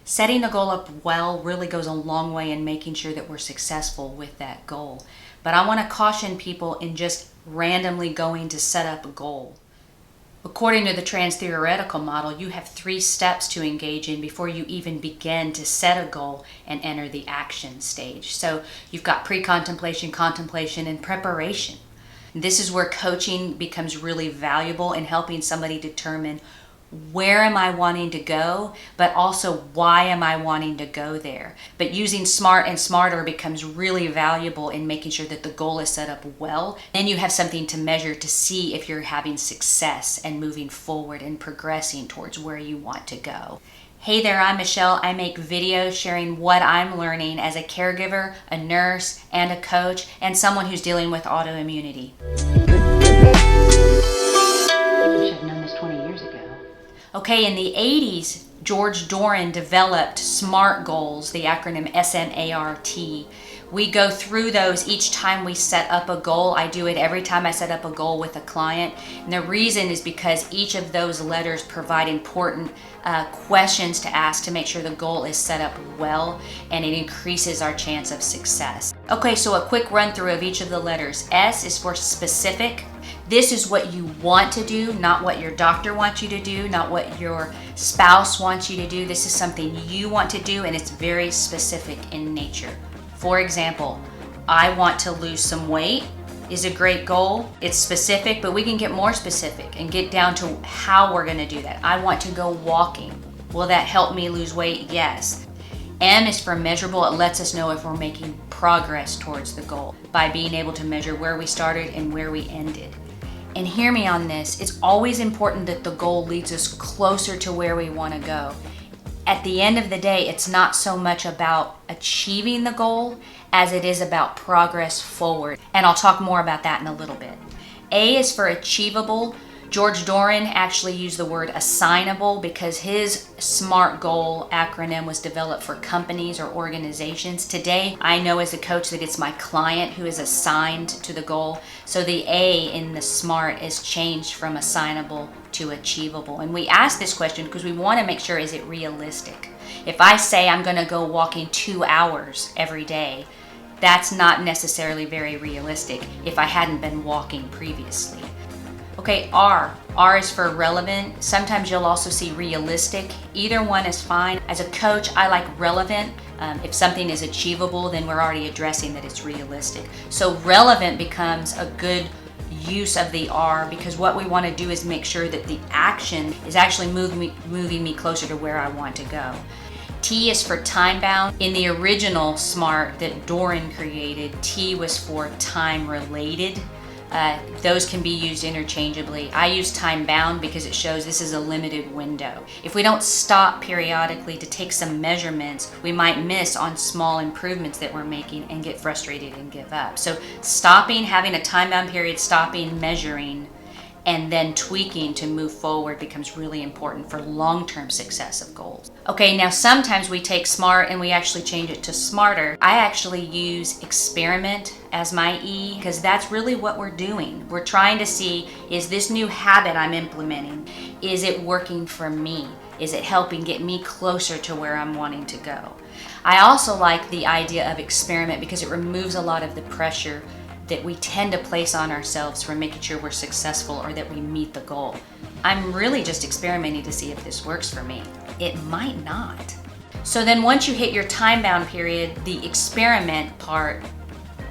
Setting a goal up well really goes a long way in making sure that we're successful with that goal. But I want to caution people in just randomly going to set up a goal. According to the trans-theoretical model, you have 3 steps to engage in before you even begin to set a goal and enter the action stage. So you've got pre-contemplation, contemplation, and preparation. This is where coaching becomes really valuable in helping somebody determine where am I wanting to go, but also why am I wanting to go there. But using SMART and SMARTER becomes really valuable in making sure that the goal is set up well. Then you have something to measure to see if you're having success and moving forward and progressing towards where you want to go. Hey there, I'm Michelle. I make videos sharing what I'm learning as a caregiver, a nurse, and a coach, and someone who's dealing with autoimmunity. I should have known this 20 years ago. Okay, in the 80s, George Doran developed SMART goals, the acronym SMART. We go through those each time we set up a goal. I do it every time I set up a goal with a client. And the reason is because each of those letters provide important questions to ask to make sure the goal is set up well, and it increases our chance of success. Okay, so a quick run through of each of the letters. S is for specific. This is what you want to do, not what your doctor wants you to do, not what your spouse wants you to do. This is something you want to do, and it's very specific in nature. For example, I want to lose some weight is a great goal. It's specific, but we can get more specific and get down to how we're going to do that. I want to go walking. Will that help me lose weight? Yes. M is for measurable. It lets us know if we're making progress towards the goal by being able to measure where we started and where we ended. And hear me on this, it's always important that the goal leads us closer to where we want to go. At the end of the day, it's not so much about achieving the goal as it is about progress forward. And I'll talk more about that in a little bit. A is for achievable. George Doran actually used the word assignable because his SMART goal acronym was developed for companies or organizations. Today, I know as a coach that it's my client who is assigned to the goal. So the A in the SMART is changed from assignable to achievable. And we ask this question because we want to make sure, is it realistic? If I say I'm going to go walking 2 hours every day, that's not necessarily very realistic if I hadn't been walking previously. Okay, R. R is for relevant. Sometimes you'll also see realistic. Either one is fine. As a coach, I like relevant. If something is achievable, then we're already addressing that it's realistic. So relevant becomes a good use of the R because what we want to do is make sure that the action is actually moving me closer to where I want to go. T is for time bound. In the original SMART that Doran created, T was for time related. Those can be used interchangeably. I use time bound because it shows this is a limited window. If we don't stop periodically to take some measurements, we might miss on small improvements that we're making and get frustrated and give up. So stopping, having a time bound period, stopping, measuring, and then tweaking to move forward becomes really important for long-term success of goals. Okay, now sometimes we take SMART and we actually change it to SMARTER. I actually use experiment as my E because that's really what we're doing. We're trying to see, is this new habit I'm implementing, is it working for me? Is it helping get me closer to where I'm wanting to go? I also like the idea of experiment because it removes a lot of the pressure that we tend to place on ourselves for making sure we're successful or that we meet the goal. I'm really just experimenting to see if this works for me. It might not. So then once you hit your time-bound period, the experiment part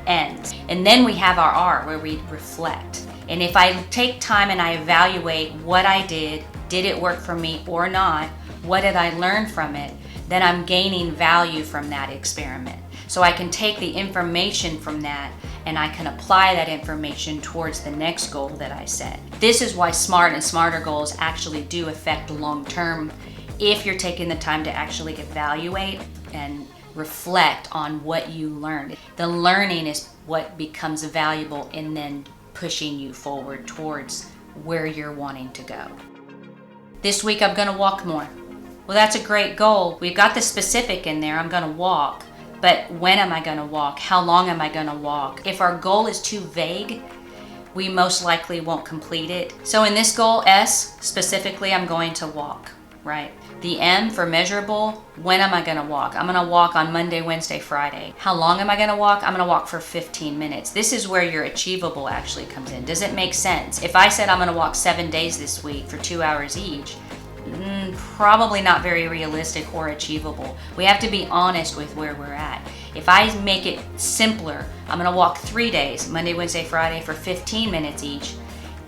ends. And then we have our R where we reflect. And if I take time and I evaluate what I did it work for me or not? What did I learn from it? Then I'm gaining value from that experiment. So I can take the information from that and I can apply that information towards the next goal that I set. This is why SMART and SMARTER goals actually do affect long-term if you're taking the time to actually evaluate and reflect on what you learned. The learning is what becomes valuable and then pushing you forward towards where you're wanting to go. This week I'm gonna walk more. Well, that's a great goal. We've got the specific in there, I'm gonna walk. But when am I going to walk? How long am I going to walk? If our goal is too vague, we most likely won't complete it. So in this goal, S, specifically, I'm going to walk, right? The M for measurable, when am I gonna walk? I'm gonna walk on Monday, Wednesday, Friday. How long am I gonna walk? I'm gonna walk for 15 minutes. This is where your achievable actually comes in. Does it make sense? If I said I'm gonna walk 7 days this week for 2 hours each, probably not very realistic or achievable. We have to be honest with where we're at. If I make it simpler, I'm gonna walk 3 days, Monday, Wednesday, Friday for 15 minutes each.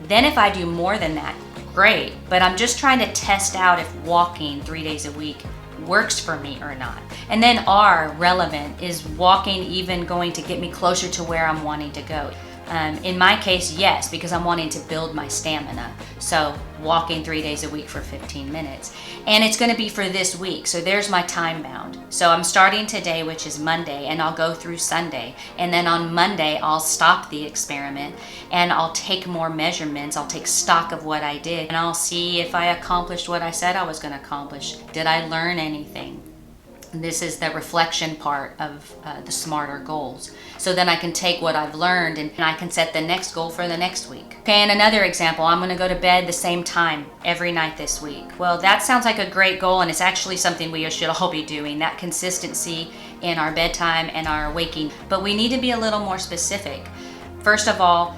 Then if I do more than that, great. But I'm just trying to test out if walking 3 days a week works for me or not. And then R, relevant, is walking even going to get me closer to where I'm wanting to go? In my case, yes, because I'm wanting to build my stamina. So walking 3 days a week for 15 minutes. And it's gonna be for this week. So there's my time bound. So I'm starting today, which is Monday, and I'll go through Sunday. And then on Monday, I'll stop the experiment and I'll take more measurements. I'll take stock of what I did and I'll see if I accomplished what I said I was gonna accomplish. Did I learn anything? This is the reflection part of the smarter goals. So then I can take what I've learned and I can set the next goal for the next week. Okay, and another example, I'm gonna go to bed the same time every night this week. Well, that sounds like a great goal, and it's actually something we should all be doing, that consistency in our bedtime and our waking. But we need to be a little more specific. First of all,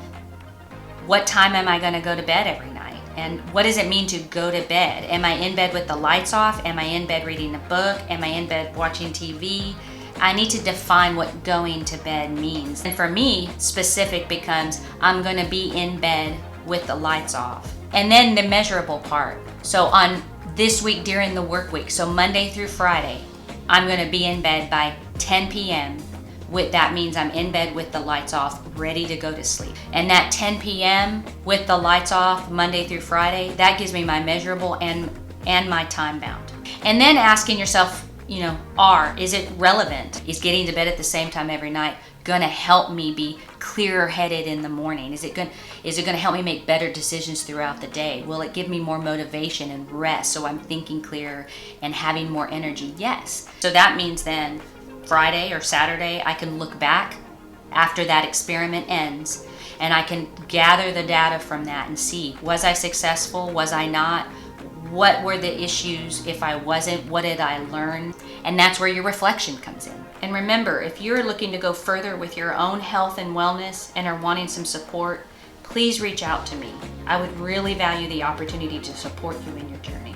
what time am I gonna go to bed every night? And what does it mean to go to bed? Am I in bed with the lights off? Am I in bed reading a book? Am I in bed watching TV? I need to define what going to bed means. And for me, specific becomes I'm gonna be in bed with the lights off. And then the measurable part. So on this week during the work week, so Monday through Friday, I'm gonna be in bed by 10 p.m. That means I'm in bed with the lights off, ready to go to sleep. And that 10 p.m. with the lights off, Monday through Friday, that gives me my measurable and my time bound. And then asking yourself, R, is it relevant? Is getting to bed at the same time every night gonna help me be clearer headed in the morning? Is it gonna help me make better decisions throughout the day? Will it give me more motivation and rest so I'm thinking clearer and having more energy? Yes. So that means then Friday or Saturday, I can look back after that experiment ends and I can gather the data from that and see, was I successful? Was I not? What were the issues? If I wasn't, what did I learn? And that's where your reflection comes in. And remember, if you're looking to go further with your own health and wellness and are wanting some support, please reach out to me. I would really value the opportunity to support you in your journey.